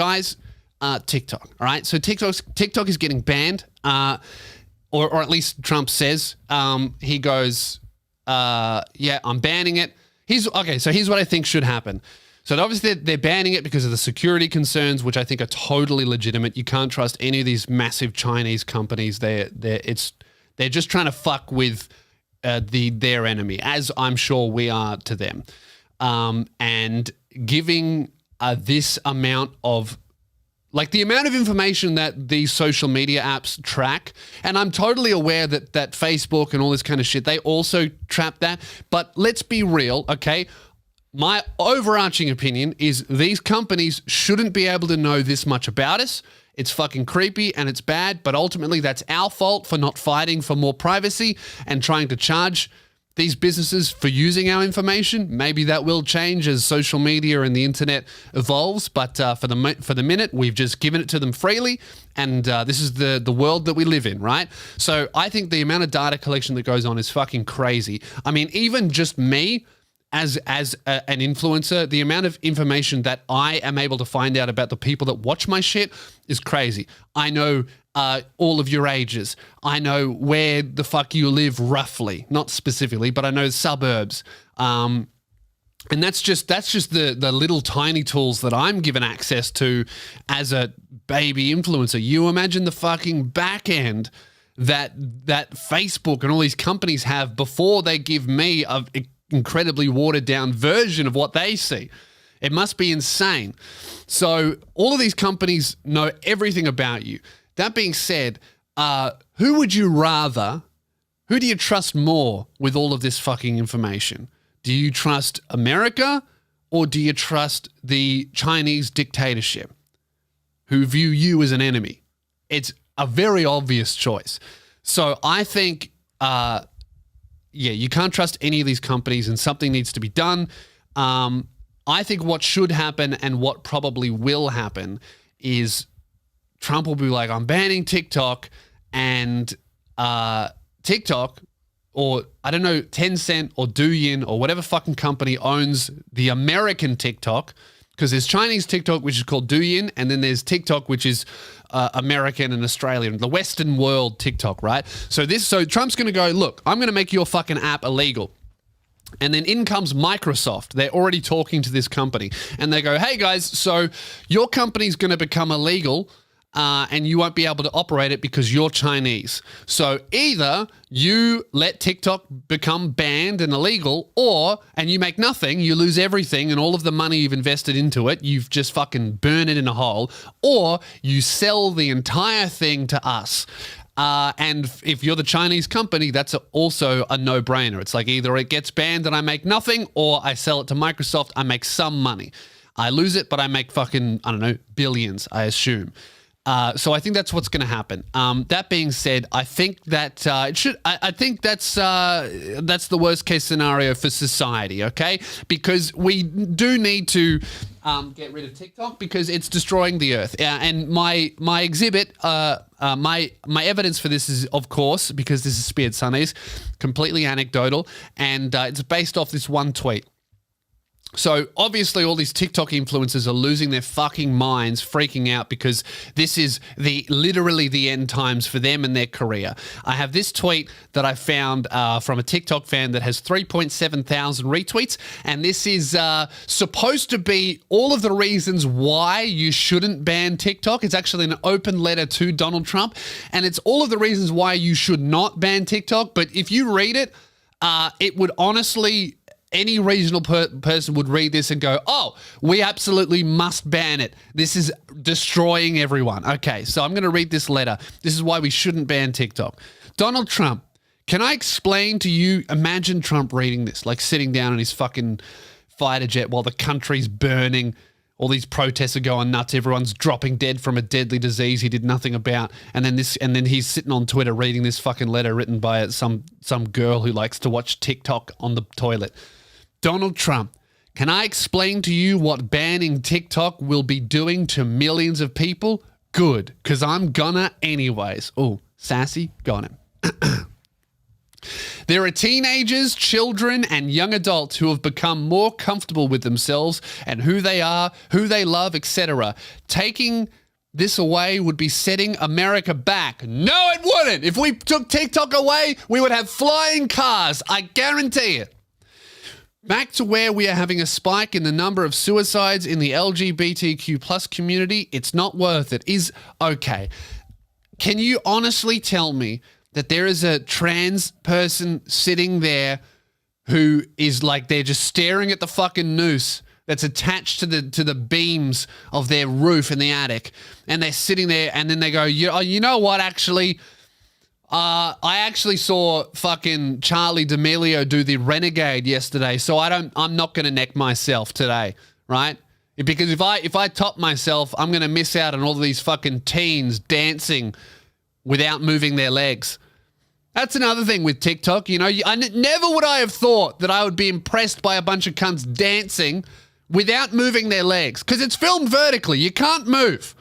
guys, TikTok. All right, so TikTok is getting banned, or at least Trump says. He goes, "Yeah, I'm banning it." So here's what I think should happen. So obviously they're banning it because of the security concerns, which I think are totally legitimate. You can't trust any of these massive Chinese companies. They're just trying to fuck with their enemy, as I'm sure we are to them. And giving this amount of, like, the amount of information that these social media apps track, and I'm totally aware that Facebook and all this kind of shit, they also trap that. But let's be real, okay? My overarching opinion is these companies shouldn't be able to know this much about us. It's fucking creepy and it's bad, but ultimately that's our fault for not fighting for more privacy and trying to charge these businesses for using our information. Maybe that will change as social media and the internet evolves, but for the minute, we've just given it to them freely, and this is the world that we live in, right? So I think the amount of data collection that goes on is fucking crazy. I mean, even just me, as an influencer, the amount of information that I am able to find out about the people that watch my shit is crazy. I know all of your ages. I know where the fuck you live roughly, not specifically, but I know suburbs. And that's just the little tiny tools that I'm given access to as a baby influencer. You imagine the fucking back end that Facebook and all these companies have before they give me a incredibly watered down version of what they see. It must be insane. So all of these companies know everything about you. That being said, who do you trust more with all of this fucking information? Do you trust America, or do you trust the Chinese dictatorship who view you as an enemy? It's a very obvious choice. So I think, you can't trust any of these companies, and something needs to be done. I think what should happen, and what probably will happen, is Trump will be like, I'm banning TikTok, and TikTok, or I don't know, Tencent or Douyin or whatever fucking company owns the American TikTok, because there's Chinese TikTok, which is called Douyin, and then there's TikTok, which is American and Australian, the Western world TikTok, right? So Trump's going to go, look, I'm going to make your fucking app illegal. And then in comes Microsoft. They're already talking to this company, and they go, hey guys, so your company's going to become illegal, and you won't be able to operate it because you're Chinese. So either you let TikTok become banned and illegal, and you make nothing, you lose everything, and all of the money you've invested into it, you've just fucking burn it in a hole, or you sell the entire thing to us. And if you're the Chinese company, that's also a no-brainer. It's like either it gets banned and I make nothing, or I sell it to Microsoft, I make some money. I lose it, but I make fucking, I don't know, billions, I assume. So I think that's what's going to happen. That being said, I think that I think that's the worst case scenario for society. Okay, because we do need to get rid of TikTok because it's destroying the earth. And my exhibit, my evidence for this is, of course, because this is Speared Sundays, completely anecdotal, and it's based off this one tweet. So obviously all these TikTok influencers are losing their fucking minds, freaking out, because this is literally the end times for them and their career. I have this tweet that I found from a TikTok fan that has 3.7 thousand retweets, and this is supposed to be all of the reasons why you shouldn't ban TikTok. It's actually an open letter to Donald Trump, and it's all of the reasons why you should not ban TikTok. But if you read it, it would honestly... Any reasonable person would read this and go, oh, we absolutely must ban it. This is destroying everyone. Okay, so I'm going to read this letter. This is why we shouldn't ban TikTok. Donald Trump, can I explain to you, imagine Trump reading this, like sitting down in his fucking fighter jet while the country's burning. All these protests are going nuts. Everyone's dropping dead from a deadly disease he did nothing about. And then he's sitting on Twitter reading this fucking letter written by some girl who likes to watch TikTok on the toilet. Donald Trump, can I explain to you what banning TikTok will be doing to millions of people? Good, because I'm gonna anyways. Oh, sassy, got him. There are teenagers, children, and young adults who have become more comfortable with themselves and who they are, who they love, etc. Taking this away would be setting America back. No, it wouldn't. If we took TikTok away, we would have flying cars. I guarantee it. Back to where we are having a spike in the number of suicides in the LGBTQ plus community. It's not worth it. Is okay. Can you honestly tell me that there is a trans person sitting there who is like, they're just staring at the fucking noose that's attached to the beams of their roof in the attic, and they're sitting there, and then they go, you know what, actually, I actually saw fucking Charlie D'Amelio do the Renegade yesterday, so I'm not going to neck myself today, right? Because if I top myself, I'm going to miss out on all of these fucking teens dancing without moving their legs. That's another thing with TikTok. You know, never would I have thought that I would be impressed by a bunch of cunts dancing without moving their legs. Because it's filmed vertically. You can't move.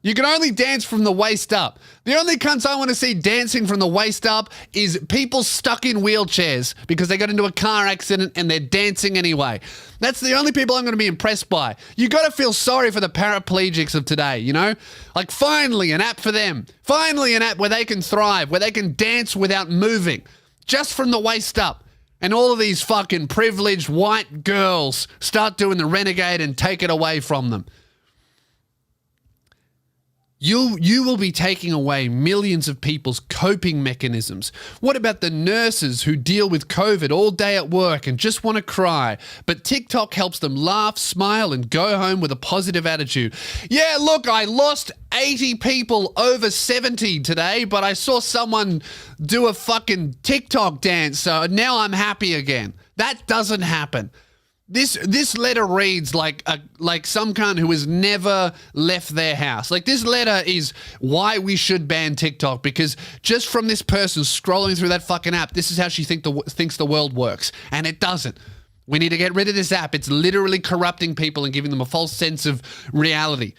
You can only dance from the waist up. The only cunts I want to see dancing from the waist up is people stuck in wheelchairs because they got into a car accident and they're dancing anyway. That's the only people I'm going to be impressed by. You got to feel sorry for the paraplegics of today, you know? Like, finally an app for them. Finally an app where they can thrive, where they can dance without moving, just from the waist up. And all of these fucking privileged white girls start doing the Renegade and take it away from them. You will be taking away millions of people's coping mechanisms. What about the nurses who deal with COVID all day at work and just want to cry, but TikTok helps them laugh, smile, and go home with a positive attitude? Yeah, look, I lost 80 people over 70 today, but I saw someone do a fucking TikTok dance, so now I'm happy again. That doesn't happen. This letter reads like some cunt who has never left their house. Like, this letter is why we should ban TikTok, because just from this person scrolling through that fucking app, this is how she thinks the world works, and it doesn't. We need to get rid of this app. It's literally corrupting people and giving them a false sense of reality.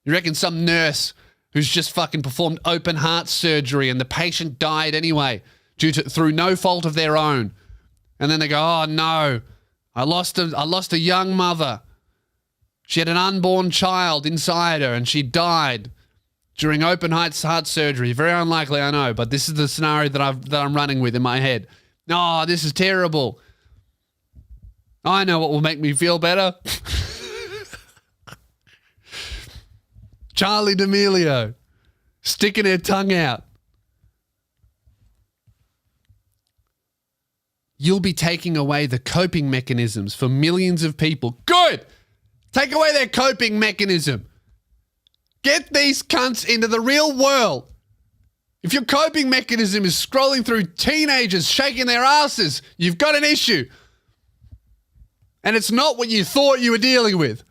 You reckon some nurse who's just fucking performed open heart surgery and the patient died anyway through no fault of their own, and then they go, oh no, I lost a young mother. She had an unborn child inside her and she died during open heart surgery. Very unlikely, I know, but this is the scenario that I'm running with in my head. Oh, this is terrible. I know what will make me feel better. Charlie D'Amelio sticking her tongue out. You'll be taking away the coping mechanisms for millions of people. Good! Take away their coping mechanism. Get these cunts into the real world. If your coping mechanism is scrolling through teenagers shaking their asses, you've got an issue. And it's not what you thought you were dealing with.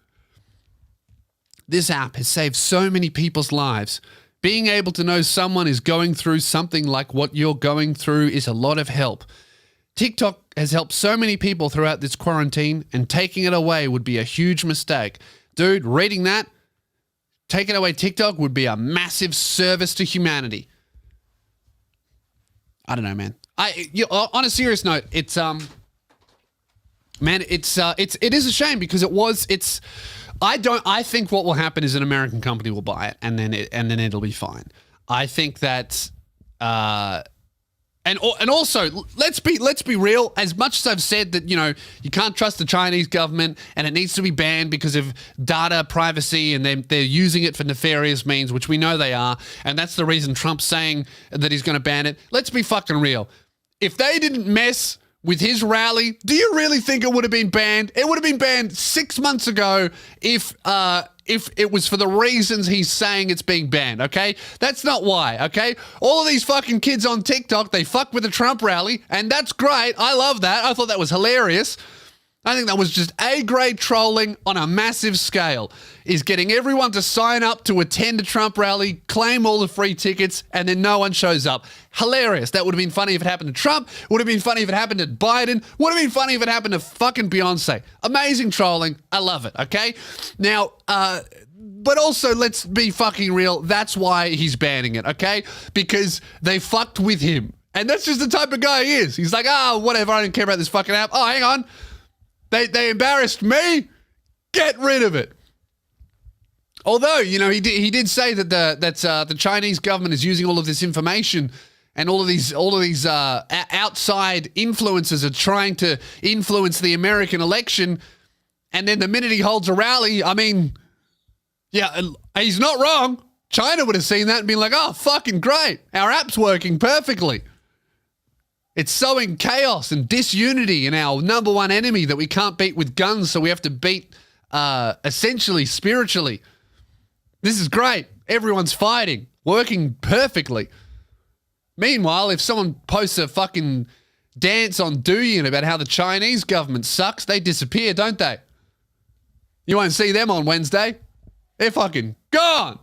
This app has saved so many people's lives. Being able to know someone is going through something like what you're going through is a lot of help. TikTok has helped so many people throughout this quarantine, and taking it away would be a huge mistake. Dude, reading that, taking away TikTok would be a massive service to humanity. I don't know, man. On a serious note, it is a shame because I think what will happen is an American company will buy it and then it'll be fine. I think that And also, let's be real. As much as I've said that, you know, you can't trust the Chinese government and it needs to be banned because of data privacy and they're using it for nefarious means, which we know they are, and that's the reason Trump's saying that he's going to ban it. Let's be fucking real. If they didn't mess with his rally, do you really think it would have been banned? It would have been banned 6 months ago if it was for the reasons he's saying it's being banned, okay? That's not why, okay? All of these fucking kids on TikTok, they fuck with the Trump rally, and that's great. I love that. I thought that was hilarious. I think that was just A-grade trolling on a massive scale, is getting everyone to sign up to attend a Trump rally, claim all the free tickets, and then no one shows up. Hilarious. That would have been funny if it happened to Trump. Would have been funny if it happened to Biden. Would have been funny if it happened to fucking Beyonce. Amazing trolling. I love it, okay? Now, but also, let's be fucking real. That's why he's banning it, okay? Because they fucked with him. And that's just the type of guy he is. He's like, whatever, I don't care about this fucking app. Oh, hang on. They embarrassed me. Get rid of it. Although, you know, he did say that the Chinese government is using all of this information, and all of these outside influences are trying to influence the American election. And then the minute he holds a rally, I mean, yeah, he's not wrong. China would have seen that and been like, oh, fucking great. Our app's working perfectly. It's sowing chaos and disunity in our number one enemy that we can't beat with guns, so we have to beat essentially spiritually. This is great. Everyone's fighting, working perfectly. Meanwhile, if someone posts a fucking dance on Douyin about how the Chinese government sucks, they disappear, don't they? You won't see them on Wednesday. They're fucking gone.